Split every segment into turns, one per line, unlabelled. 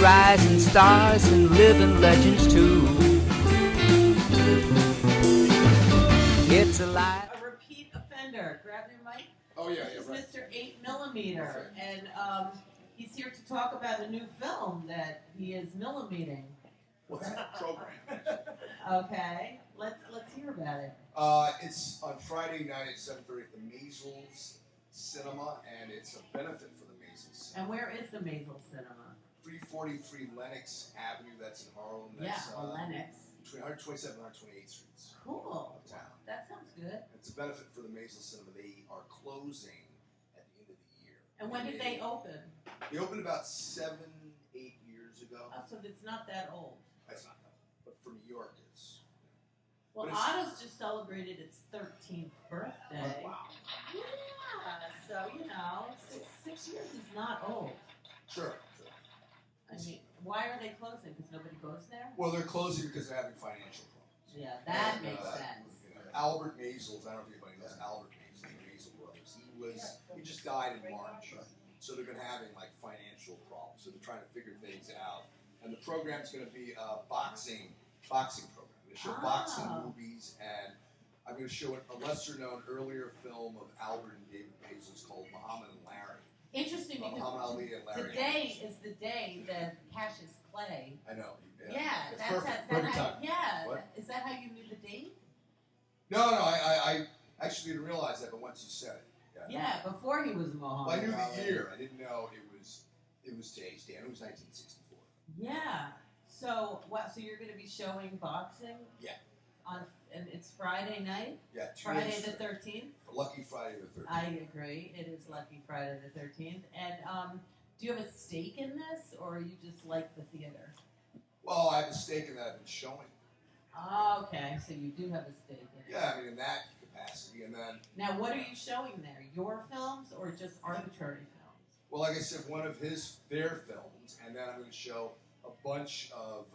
rising stars and living legends too. It's alive.
A repeat offender. Grab your mic.
Oh, yeah,
This is
right.
Mr. 8mm, and he's here to talk about a new film that he is millimeting.
What's that program?
Okay, let's hear about it.
It's on Friday night at 7:30 at the Maisels Cinema, and it's a benefit for the Maisels Cinema.
And where is the Maisel Cinema?
343 Lenox Avenue, that's in Harlem. That's,
Lenox.
Between 127 and 128th Streets.
Cool.
Uptown.
That sounds good.
It's a benefit for the Maisel Cinema. They are closing at the end of the year.
And when did they open?
They opened about 7-8 years ago.
Oh, so it's not that old.
That's not that, but for New York, it's.
Well,
But it's-
Otto's just celebrated its 13th birthday.
Wow.
Yeah, so, six years is not old.
Sure.
I mean, why are they closing? Because nobody goes there?
Well, they're closing because they're having financial problems.
Yeah, that
And,
makes sense.
Albert Maisels, I don't know if anybody knows Albert Maisels, the Maisel brothers. He just died in March, so they've been having like financial problems. So they're trying to figure things out. And the program's going to be a boxing program. They show boxing movies, and I'm going to show a lesser-known earlier film of Albert and David Maisels called Muhammad and Larry.
Interesting
Muhammad
because
Ali and Larry.
today is the day that Cassius Clay.
I know.
Yeah,
it's
that's
perfect.
how,
Perfect
how,
time.
yeah.
What?
Is that how you knew the date?
No, I actually didn't realize that, but once you said it.
Yeah, before he was Muhammad.
Well, I knew
Ali.
the year. I didn't know it was today's day. I knew it was 1964.
Yeah. So what? So you're going to be showing boxing?
Yeah.
And it's Friday night.
Yeah,
Friday the 13th.
Lucky Friday the 13th.
I agree. It is Lucky Friday the 13th. And do you have a stake in this, or you just like the theater?
Well, I have a stake in that I've been showing.
Oh, okay, so you do have a stake in it.
Yeah, I mean in that capacity, and then.
Now, what are you showing there? Your films or just arbitrary films?
Well, like I said, one of their films, and then I'm going to show a bunch of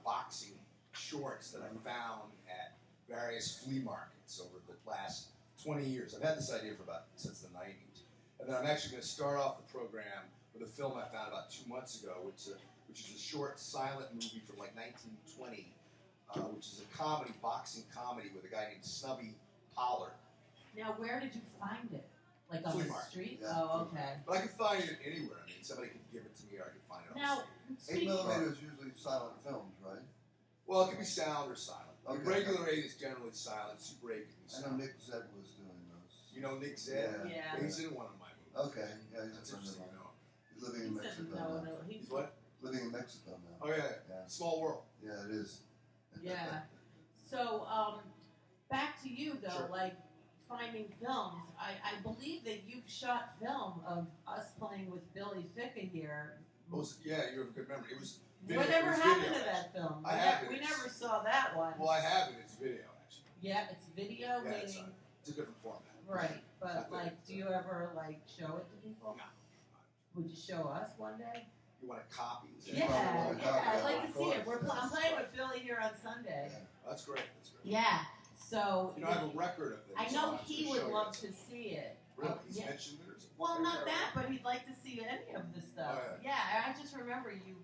boxing shorts that I found at various flea markets over the last 20 years. I've had this idea since the 90s. And then I'm actually going to start off the program with a film I found about 2 months ago, which is a short silent movie from like 1920, which is a boxing comedy with a guy named Snubby Pollard.
Now, where did you find it? Like on
Flea
the
market.
street?
Yeah.
Oh, okay.
But I could find it anywhere. I mean, somebody could give it to me or I could find it on the
Now,
street.
8mm is usually silent films, right?
Well, it could be sound or silent.
Okay.
Regular 8 is generally silent. Super 8 can be
I know
silent.
Nick Zed was doing those.
You know Nick Zed?
Yeah.
He's in one of my movies.
Okay, yeah, he's
That's
a friend
interesting
of
to
mine.
know.
He's living
he
in
said
Mexico
no,
now.
no.
He's what?
Living in Mexico now.
Oh, yeah.
Yeah.
Small world.
Yeah, it is.
Yeah. So, back to you though,
Sure.
like finding films. I believe that you've shot film of us playing with Billy Ficca here.
Yeah, you have a good memory. It was video.
Whatever
It was
happened
video.
to that film?
I have it.
We never saw that one.
Well, I have it. It's video, actually.
Yeah, it's video,
Yeah, it's
meaning
a different format.
right. But
Not
like, do you ever like show it to people?
No.
Would you show us one day?
You want a copy? Is that-
Yeah,
probably
yeah.
want a
I'd
copy.
like to
Of
see it.
course.
I'm playing with Billy here on Sunday.
Yeah.
That's great. That's great.
Yeah. So
You know, I have a record of it.
I
so
know
I'm
he
gonna
would
show you
love
that.
to see it.
Really? He's
Yeah.
mentioned it or something?
Well, not that, but he'd like to see any of the stuff.
Oh,
Yeah, I just remember you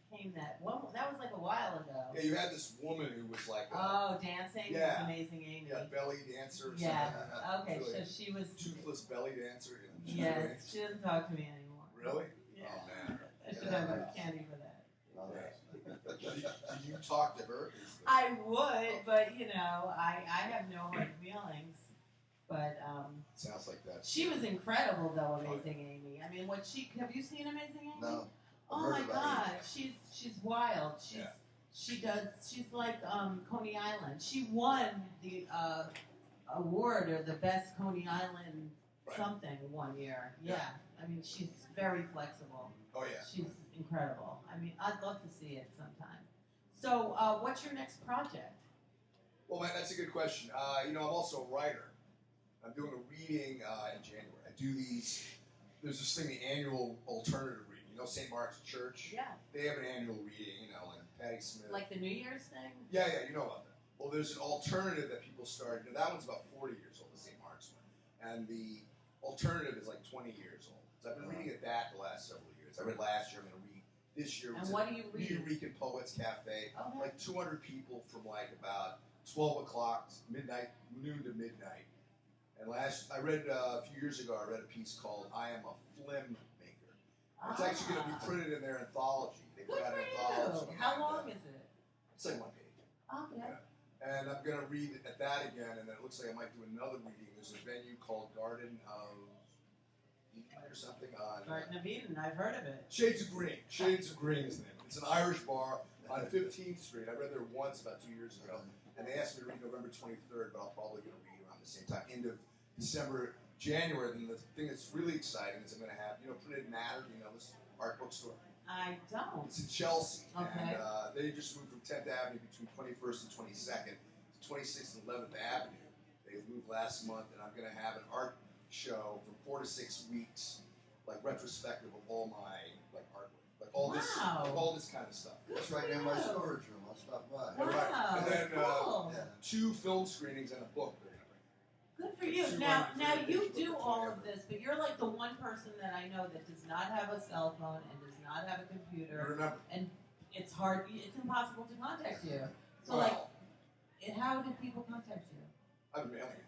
became that. Well, that was like a while ago.
Yeah, you had this woman who was like
Oh, dancing
Yeah.
with Amazing Amy.
yeah, belly dancer or
Yeah.
something.
Okay,
Really
so she was.
Toothless belly dancer. You know,
Yeah, she doesn't talk to me anymore.
Really?
Yeah.
Oh, man.
I should have a candy for that.
Oh,
Yeah.
that's-
Do you talk to her?
I would, but I have no hard feelings. But
Sounds like that.
she was incredible, though, Amazing Amy. I mean, have you seen Amazing Amy?
No.
Oh
I've
my
heard about
God, she's wild. She's like Coney Island. She won the award or the best Coney Island
Right.
something one year.
Yeah.
Yeah, I mean she's very flexible.
Oh, yeah.
She's incredible. I mean, I'd love to see it sometime. So, what's your next project?
Well, man, that's a good question. I'm also a writer. I'm doing a reading in January. I do these. There's this thing, the annual alternative reading. You know, St. Mark's Church.
Yeah,
They have an annual reading. Like Patti Smith.
like the New Year's thing.
Yeah, you know about that. Well, there's an alternative that people started. That one's about 40 years old, the St. Mark's one, and the alternative is like 20 years old. So I've been reading at that the last several years. I read last year. I'm going to read this year.
And
was
what
at
do you read?
Eureka Poets Cafe.
Okay.
Like 200 people from like about 12 o'clock midnight, noon to midnight. And I read a few years ago, I read a piece called "I Am a Flim Maker." It's actually going to be printed in their anthology. They
Good
put out
for
an anthology.
you. How
and,
long is it?
It's like one page.
Okay.
And I'm going to read at that again, and then it looks like I might do another reading. There's a venue called Garden of Eden or something on
Garden of Eden. I've heard of it.
Shades of Green. Shades of Green is the name. It's an Irish bar on 15th Street. I read there once about 2 years ago, and they asked me to read November 23rd, but I'll probably going to read around the same time, end of December, January. Then the thing that's really exciting is I'm going to have, Printed Matter, this art bookstore.
I don't.
It's in Chelsea,
Okay.
and they just moved from 10th Avenue between 21st and 22nd to 26th and 11th Avenue. They moved last month, and I'm going to have an art show from 4 to 6 weeks, like retrospective of all my artwork, like all this,
Wow.
like all this kind of stuff.
It's right near my storage room. I'll stop by.
Wow.
Right. And then,
cool.
Yeah.
2 film screenings and a book they're going to bring.
Good for you.
200
Now you
pages
do
book,
all
whatever.
of this, but you're like the one person that I know that does not have a cell phone and does not have a computer,
Remember,
and it's hard. It's impossible to contact you. So
well,
how do people contact you?
I'm mailing it.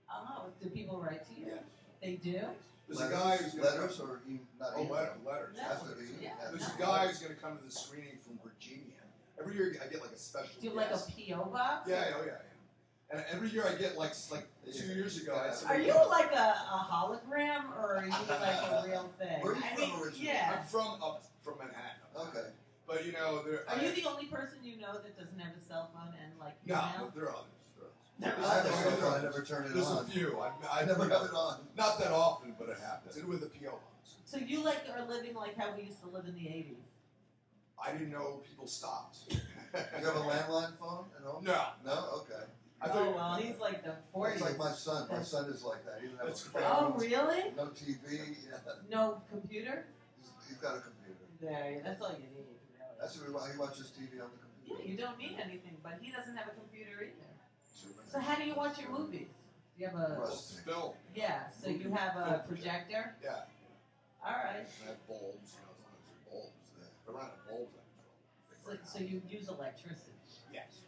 Oh, do people write to you?
Yeah.
They do.
There's a guy who's going to
letters or not
Oh,
email?
letters.
No.
That's what he.
Yeah.
There's
no.
a guy who's going to come to the screening from Virginia. Every year I get like a special
Do you have like
guest.
a PO box?
Yeah. And every year I get like 2 years ago. I had
Are
somebody
you
go,
like a hologram or are you like a real thing?
Where are you
I
from
mean,
originally?
yeah.
I'm from Manhattan.
Okay.
But there.
Are you the only person you know that doesn't have a cell phone and like
No,
email?
but there are others.
I have a cell phone. I never turn it
There's
on.
a few.
I never have it on.
Not that often, but it happens. And with a PO box.
So you are living like how we used to live in the 80s.
I didn't know people stopped.
You have a landline phone at home?
No.
No? Okay.
I
Oh
thought-
well, he's like the 40s.
It's like my son. My son is like that. He doesn't have a
That's
phone.
great.
Oh really?
No TV. Yeah.
No computer?
He's got a computer.
There, that's all you need. Really.
That's why he watches TV on the
Yeah,
computer.
you don't need anything, but he doesn't have a computer either.
Super.
So how do you watch your movies? Do you have a
Rust.
Film.
yeah? So you have a projector.
Yeah.
All right.
And I have bulbs. As long as they're bulbs. If I run out of bulbs, I'm in trouble.
So you use electricity.
Yes.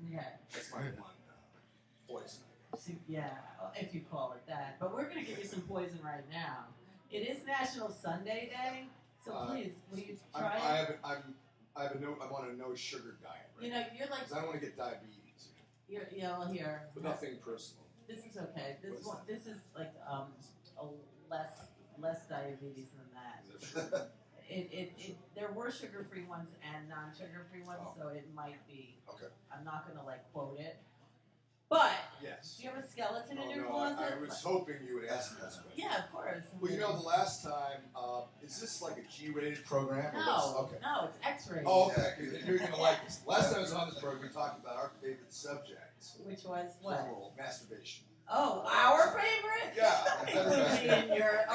Okay.
That's my one poison.
So, yeah, if you call it that. But we're going to give you some poison right now. It is National Sunday Day, so please, will you try it?
I'm on a no sugar diet right
You know, you're like,
because I don't want to get diabetes.
well, here.
But nothing personal.
This is okay.
What's
This is like a less diabetes than that. There were sugar-free ones and non-sugar-free ones,
Oh.
so it might be.
Okay.
I'm not going to quote it. But
Yes.
do you have a skeleton in your
no,
closet?
I was hoping you would ask me this question.
Yeah, of course.
Well, the last time, is this like a G-rated program? or what's-
No,
Okay.
no, it's X-rated.
Oh, okay. You're going to like this. Last time I was on this program, we talked about our favorite subjects.
Which was what?
Plural, masturbation.
Oh, our favorite?
Yeah.
It would be in your,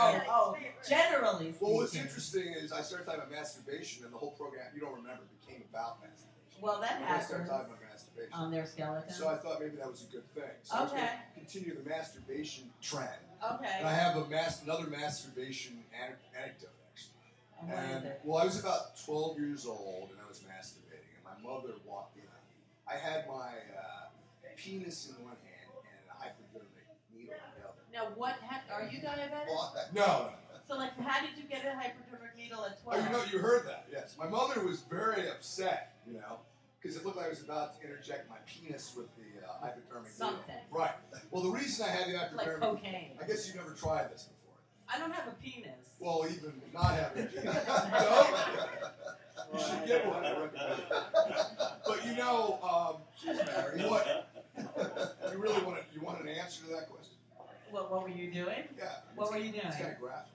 generally
Well, what's
speaking.
interesting is I started talking about masturbation, and the whole program, you don't remember, became about masturbation.
Well, that
I started
happens
talking about masturbation.
on their skeleton.
So I thought maybe that was a good thing. So I was
Okay.
going to continue the masturbation trend. And
Okay.
I have another masturbation anecdote, actually.
And what is it?
Well, I was about 12 years old, and I was masturbating, and my mother walked in on me. I had my penis in one hand and a hypodermic needle in the other.
Now, are you diabetic?
Why?
No.
So, how did you get a hypodermic needle at
Oh,
12?
you heard that, yes. My mother was very upset, because it looked like I was about to interject my penis with the hypodermic needle.
Something.
Right. Well, the reason I had the
Like
hypodermic,
cocaine.
I guess you've never tried this before.
I don't have a penis.
Well, even not having a penis. No? You should get one, I recommend it. But
She's married.
what? You want an answer to that question?
What were you doing?
Yeah.
What were you
It's
doing?
kind of graphic.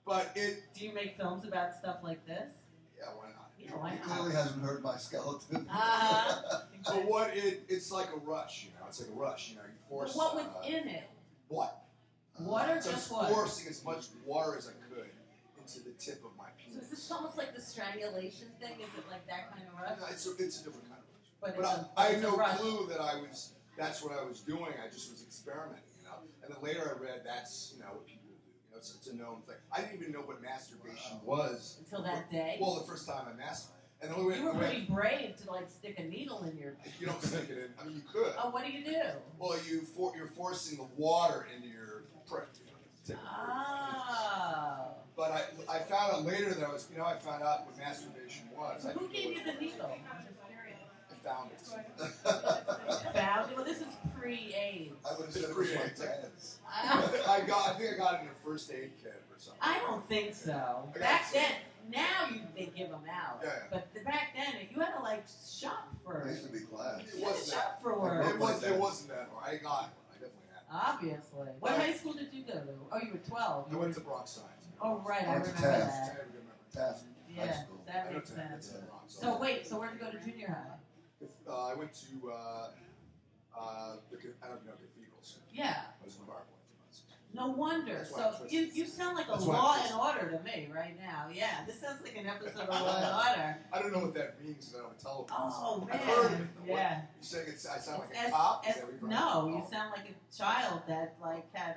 But
Do you make films about stuff like this?
yeah, why not?
Yeah, why
He
not?
clearly hasn't heard my skeleton.
So it's like a rush, It's like a rush, You force.
What was in it?
What?
Water,
So I was
just water.
forcing as much water as I could into the tip of my
So
penis.
is this almost like the strangulation thing? Is it like that kind of rush?
No, it's a different kind of rush.
But
But I had
it's a
no
rush.
clue that that's what I was doing. I just was experimenting, And then later I read that's, what people do. it's a known thing. I didn't even know what masturbation was
Until that day.
Well, the first time I masturbated, and the only way
You were pretty brave to like stick a needle in your.
you don't stick it in. I mean, you could.
Oh, what do you do?
Well, you're forcing the water into your prick.
Oh.
But I found out later that I found out what masturbation was.
Who gave you the needle? I'm just curious.
I found it.
Found it? Well, this is pre-AIDS.
I would have said it was my dad's.
I think I got it in a first aid kit or something.
I don't think so.
I got
Back
some.
then, now they give them out.
Yeah.
But back then, you had to like shop for
It
it.
used to be class.
It
You had to
wasn't
shop for
It
work.
wasn't that hard. I got one. I definitely had one.
Obviously. What high school did you go to? Oh, you were 12.
I went to Bronx Science.
Oh, right. I
Went to
remember
Taft.
I
that.
remember.
Taft High
Yeah,
School.
that
I
makes
went to
sense.
Bronx.
So wait, so where'd you go to junior high?
I went to I don't know, cathedrals.
Yeah.
I was in Barclay for months.
No wonder.
That's why I
So
twisted.
you sound like a
That's why I
Law
twisted.
and Order to me right now. Yeah, this sounds like an episode of Law and Order.
I don't know what that means because I don't tell them.
Oh
I've heard of
man,
it.
yeah.
You saying I sound like
As-
a cop? Is
as-
that what you're
no,
trying
you
to-
sound like a child that like had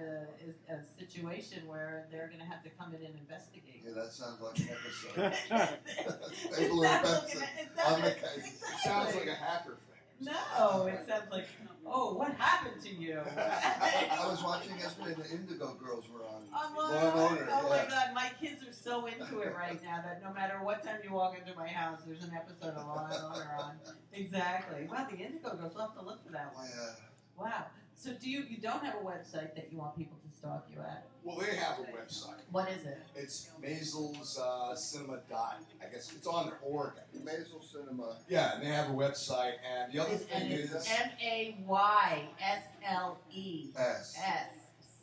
a situation where they're gonna have to come in and investigate.
Yeah, that sounds like an episode.
It
Angela
sounds
Benson
like it
on the
sounds-
case.
It sounds like a hacker thing.
No, it sounds like, oh, what happened to you?
I was watching yesterday, the Indigo Girls were on.
I'm
Law
like,
and Order,
oh my
yeah.
god, my kids are so into it right now that no matter what time you walk into my house, there's an episode of Law and Order on. Exactly. Wow, the Indigo Girls, we'll have to look for that one.
Yeah.
Wow. So you don't have a website that you want people to stalk you at?
Well, they have a website.
What is it?
It's Maisels Cinema dot. I guess it's on their org.
Maisel Cinema.
Yeah, and they have a website. And the other thing
And it's
is,
MAYSLES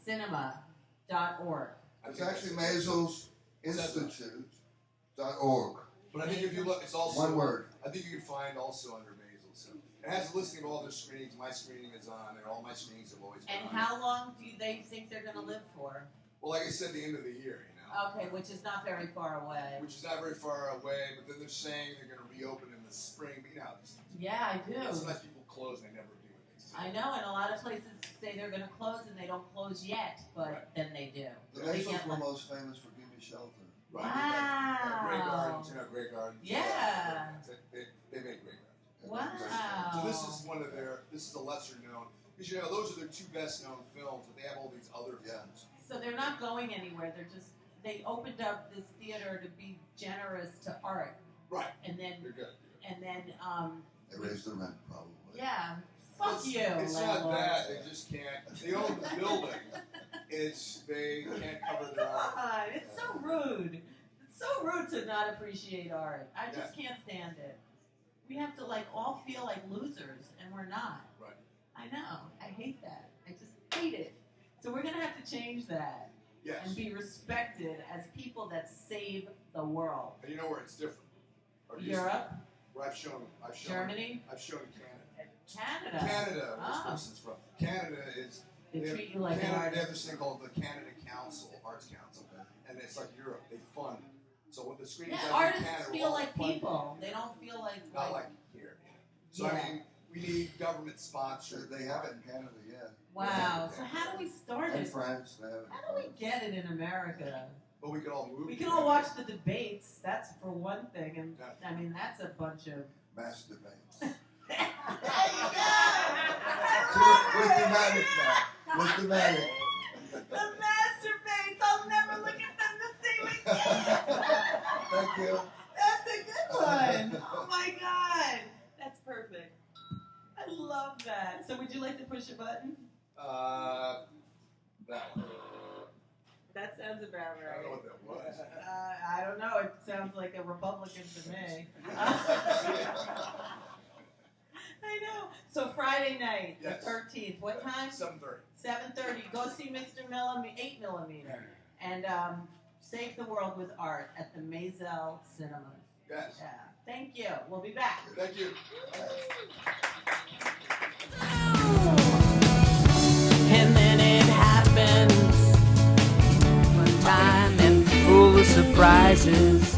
cinema.org.
It's actually MaiselsInstitute.org.
But I think if you look, it's also
One word.
I think you can find also under Maisel. So it has a listing of all their screenings. My screening is on, and all my screenings have always been
And
on.
how long do they think they're going to live for?
Well, like I said, the end of the year, you know.
Okay, which is not very far away.
Which is not very far away, but then they're saying they're going to reopen in the spring. But you know, how these-
Yeah, I do.
sometimes people close and they never do what they say.
I know, and a lot of places say they're going to close and they don't close yet, but
Right.
then they do.
The
They
Maisels
get
were
like-
most famous for Give Me Shelter.
Right.
Wow.
Grey Gardens, you know, Grey Gardens.
Yeah.
They make Grey Gardens.
Wow.
So this is one of their. This is a lesser known because you know those are their two best known films, but they have all these other
Yeah.
films.
So they're not going anywhere. They opened up this theater to be generous to art,
Right.
and then
They're good.
They raised the rent, probably.
yeah, fuck
It's,
you,
It's not
landlord.
that they just can't. They own the building. They can't cover their own.
God, it's so rude. It's so rude to not appreciate art. I just can't stand it. We have to like all feel like losers, and we're not.
Right.
I know. I hate that. I just hate it. So we're gonna have to change that
Yes.
and be respected as people that save the world.
And you know where it's different. Or used to be.
Europe,
Where I've shown.
Germany,
I've shown Canada.
Canada.
Canada, where this
Ah.
person's from. Canada is.
They treat you like an
Canada, they have
artist.
this thing called the Canada Council, Arts Council, and it's like Europe. They fund. So when the screenings
Yeah,
out in
artists
Canada are
feel
all
like
funded.
people. They don't feel like
Not like here. So
Yeah.
I mean, we need government sponsored.
They have it in Canada, yeah.
wow. So how do we start
And
it?
France, they have it. in
How do we
France.
get it in America?
But we could all move.
We can all watch the debates. That's for one thing, and
Yeah.
I mean that's a bunch of.
Mass debates.
There you
Where's the
go.
magic now? Where's the magic?
The masturbates. I'll never look at them the same again.
Thank you.
That's a good one. Oh my god, that's perfect. I love that. So would you like to push a button?
That one.
That sounds about
I don't know
right.
what that was.
I don't know. It sounds like a Republican to me. I know. So Friday night,
Yes.
the 13th. What time?
7:30.
7:30. Go see Mr. 8mm and save the world with art at the Maisel Cinemas.
Yes.
Yeah. Thank you. We'll be back.
Thank you.
And then it happens. One time and full of surprises.